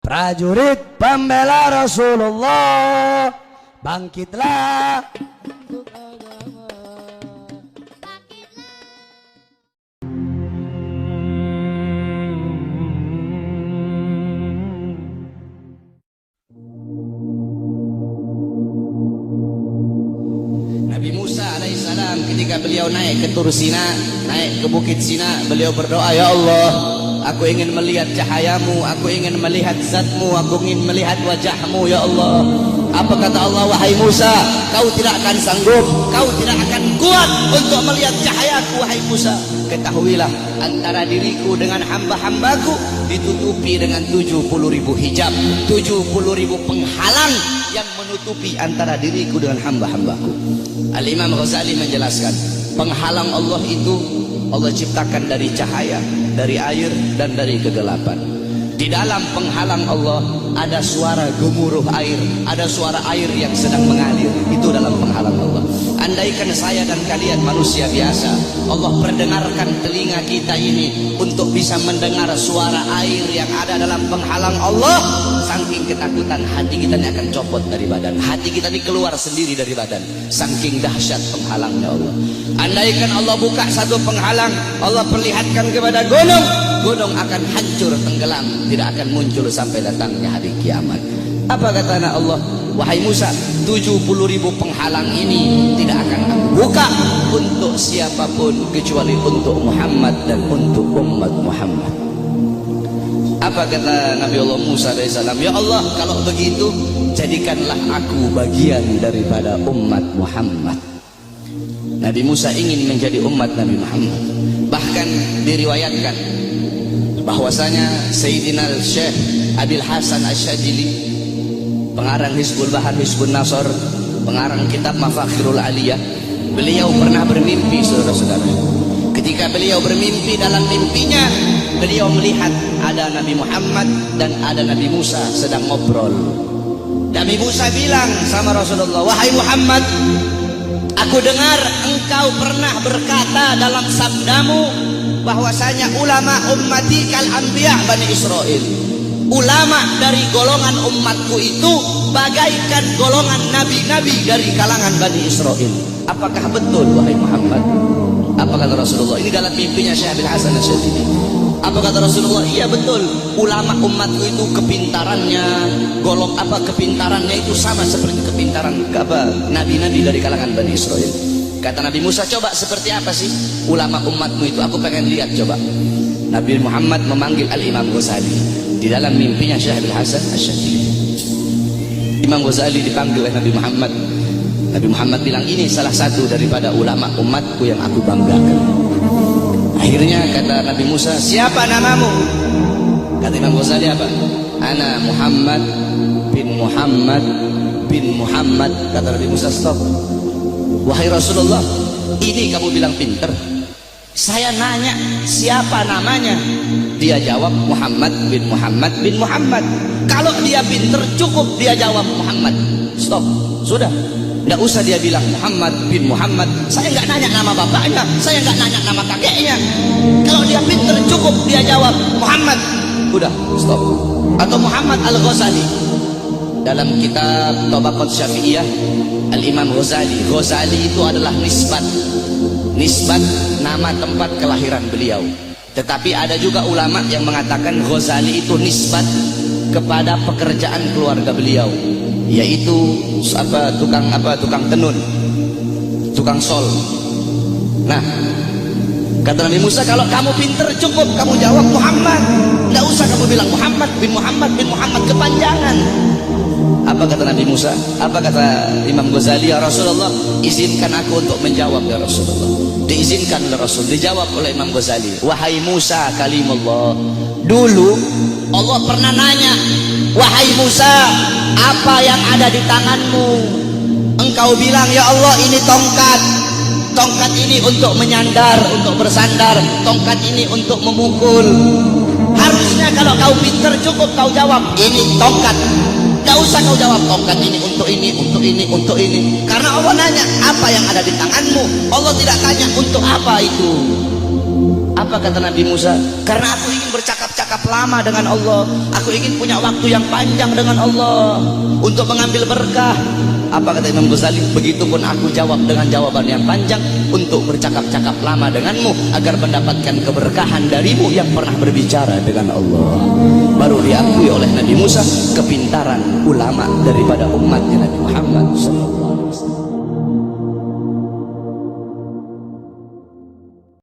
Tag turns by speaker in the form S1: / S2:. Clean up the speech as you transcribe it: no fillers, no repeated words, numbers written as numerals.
S1: Prajurit pembela Rasulullah, bangkitlah untuk agama. Nabi Musa alaihissalam ketika beliau naik ke Tur Sina, naik ke Bukit Sina, beliau berdoa, ya Allah, aku ingin melihat cahayamu, aku ingin melihat zatmu, aku ingin melihat wajahmu, ya Allah. Apa kata Allah? Wahai Musa, kau tidak akan sanggup, kau tidak akan kuat untuk melihat cahayaku, wahai Musa. Ketahuilah, antara diriku dengan hamba-hambaku ditutupi dengan 70.000 hijab, 70.000 penghalang yang menutupi antara diriku dengan hamba-hambaku. Al-Imam Ghazali menjelaskan, penghalang Allah itu Allah ciptakan dari cahaya, dari air, dan dari kegelapan. Di dalam penghalang Allah ada suara gemuruh air, ada suara air yang sedang mengalir. Itu dalam penghalang Allah. Andaikan saya dan kalian manusia biasa, Allah perdengarkan telinga kita ini untuk bisa mendengar suara air yang ada dalam penghalang Allah, saking ketakutan hati kita ini akan copot dari badan, hati kita ini keluar sendiri dari badan, saking dahsyat penghalangnya Allah. Andaikan Allah buka satu penghalang, Allah perlihatkan kepada gunung, gunung akan hancur tenggelam, tidak akan muncul sampai datangnya hari kiamat. Apa kata Allah? Wahai Musa, 70.000 penghalang ini tidak akan aku buka untuk siapapun kecuali untuk Muhammad dan untuk umat Muhammad. Apa kata Nabi Allah Musa alaihissalam? Ya Allah, kalau begitu jadikanlah aku bagian daripada umat Muhammad. Nabi Musa ingin menjadi umat Nabi Muhammad. Bahkan diriwayatkan bahwasanya Sayyidina Syekh Abil Hasan Asyadzili, pengarang Hizbul Bahar, Hizbun Nasr, pengarang kitab Mafakhirul Aliyah, beliau pernah bermimpi, saudara-saudara. Ketika beliau bermimpi, dalam mimpinya beliau melihat ada Nabi Muhammad dan ada Nabi Musa sedang ngobrol. Nabi Musa bilang sama Rasulullah, wahai Muhammad, aku dengar engkau pernah berkata dalam sabdamu bahwasanya ulama ummati kal anbiya Bani Israel. Ulama dari golongan umatku itu bagaikan golongan nabi-nabi dari kalangan Bani Israel. Apakah betul wahai Muhammad? Apa kata Rasulullah? Ini dalam mimpinya Syekh Abil Hasan Asyadzili. Apa kata Rasulullah? Iya betul. Ulama umatku itu kepintarannya, kepintarannya itu sama seperti kepintaran nabi-nabi dari kalangan Bani Israel. Kata Nabi Musa, coba seperti apa sih ulama umatmu itu? Aku pengen lihat, coba. Nabi Muhammad memanggil Al-Imam Ghazali di dalam mimpinya Syekh Abil Hasan Asyadzili. Imam Ghazali dipanggil oleh Nabi Muhammad. Nabi Muhammad bilang, ini salah satu daripada ulama umatku yang aku banggakan. Akhirnya kata Nabi Musa, siapa namamu? Kata Imam Ghazali apa? Ana Muhammad bin Muhammad bin Muhammad. Kata Nabi Musa, stop. Wahai Rasulullah, ini kamu bilang pinter. Saya nanya siapa namanya, dia jawab Muhammad bin Muhammad bin Muhammad. Kalau dia pinter cukup dia jawab Muhammad. Stop, sudah. Tidak usah dia bilang Muhammad bin Muhammad. Saya nggak nanya nama bapaknya, saya nggak nanya nama kakeknya. Kalau dia pinter cukup dia jawab Muhammad. Udah, stop. Atau Muhammad Al-Ghazali. Dalam kitab Tabaqat Syafi'iyah, Al-Imam Ghazali, Ghazali itu adalah nisbat nama tempat kelahiran beliau. Tetapi ada juga ulama yang mengatakan Ghazali itu nisbat kepada pekerjaan keluarga beliau, yaitu tukang tenun, tukang sol. Nah, kata Nabi Musa, kalau kamu pinter cukup kamu jawab Muhammad, tidak usah kamu bilang Muhammad bin Muhammad bin Muhammad, kepanjangan. Apa kata Nabi Musa? Apa kata Imam Ghazali? Ya Rasulullah, izinkan aku untuk menjawab ya Rasulullah. Diizinkan oleh Rasul, dijawab oleh Imam Ghazali. Wahai Musa kalimullah, dulu Allah pernah nanya, wahai Musa, apa yang ada di tanganmu? Engkau bilang, ya Allah, ini tongkat. Tongkat ini untuk menyandar, untuk bersandar. Tongkat ini untuk memukul. Harusnya kalau kau pinter cukup kau jawab, ini tongkat. Tidak usah kau jawab tongkat ini untuk ini, untuk ini, untuk ini. Karena Allah nanya apa yang ada di tanganmu. Allah tidak tanya untuk apa itu. Apa kata Nabi Musa? Karena aku ingin bercakap-cakap bercakap-cakap lama dengan Allah. Aku ingin punya waktu yang panjang dengan Allah untuk mengambil berkah. Apa kata Imam Ghazali? Begitupun aku jawab dengan jawaban yang panjang, untuk bercakap-cakap lama denganmu agar mendapatkan keberkahan darimu yang pernah berbicara dengan Allah. Baru diakui oleh Nabi Musa kepintaran ulama daripada umatnya Nabi Muhammad SAW.